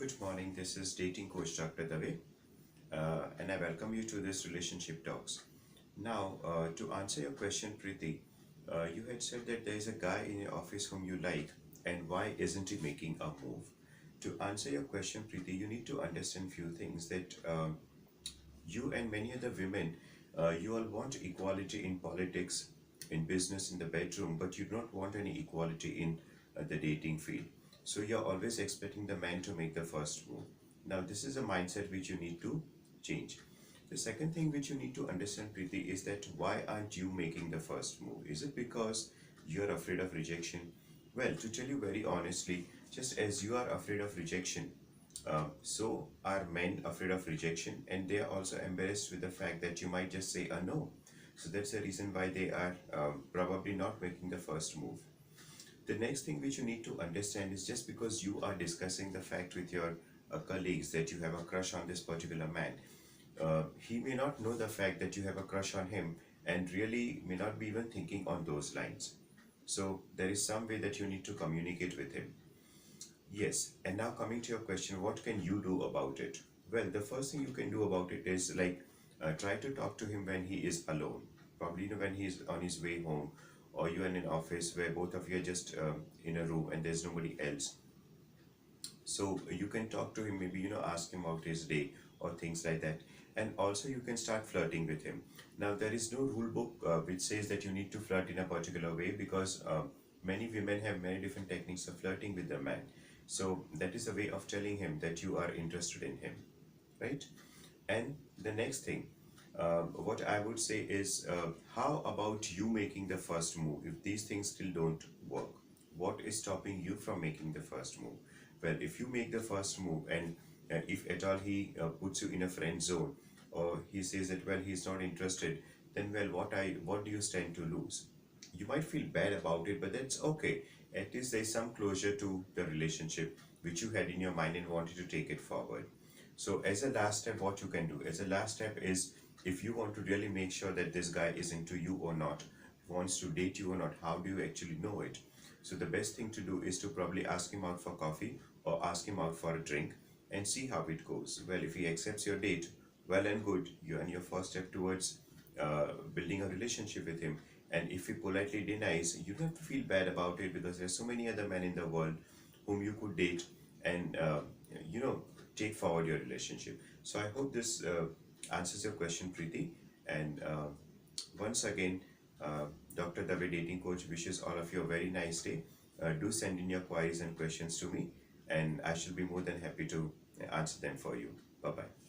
good morning. This is dating coach Dr. Dave, and I welcome you to this relationship talks. Now, to answer your question, Preeti, you had said that there is a guy in your office whom you like, and why isn't he making a move? To answer your question, Preeti, you need to understand few things that you and many other women, you all want equality in politics, in business, in the bedroom, but you don't want any equality in the dating field. So you're always expecting the man to make the first move. Now, this is a mindset which you need to change. The second thing which you need to understand, Preeti, is that why aren't you making the first move? Is it because you're afraid of rejection? Well, to tell you very honestly, just as you are afraid of rejection, so are men afraid of rejection, and they are also embarrassed with the fact that you might just say a no. So that's the reason why they are probably not making the first move. The next thing which you need to understand is just because you are discussing the fact with your colleagues that you have a crush on this particular man, he may not know the fact that you have a crush on him and really may not be even thinking on those lines. So there is some way that you need to communicate with him. Yes, and now coming to your question, what can you do about it? Well, the first thing you can do about it is like try to talk to him when he is alone. Probably when he is on his way home, or you are in an office where both of you are just in a room and there's nobody else. So you can talk to him, maybe ask him about his day or things like that. And also you can start flirting with him. Now there is no rule book which says that you need to flirt in a particular way, because many women have many different techniques of flirting with the man. So that is a way of telling him that you are interested in him, right? And the next thing, what I would say is, how about you making the first move? If these things still don't work, what is stopping you from making the first move? Well, if you make the first move, and if at all he puts you in a friend zone, or he says that, well, he's not interested, then, well, what do you stand to lose? You might feel bad about it, but that's okay. At least there's some closure to the relationship which you had in your mind and wanted to take it forward. So as a last step, what you can do as a last step is, if you want to really make sure that this guy is into you or not, wants to date you or not, how do you actually know it? So the best thing to do is to probably ask him out for coffee or ask him out for a drink and see how it goes. Well, if he accepts your date, well and good, you're on your first step towards building a relationship with him. And if he politely denies, you don't have to feel bad about it, because there's so many other men in the world whom you could date and take forward your relationship. So I hope this answers your question, Preeti. And once again, Dr. Dave Dating Coach wishes all of you a very nice day. Do send in your queries and questions to me, and I shall be more than happy to answer them for you. Bye bye.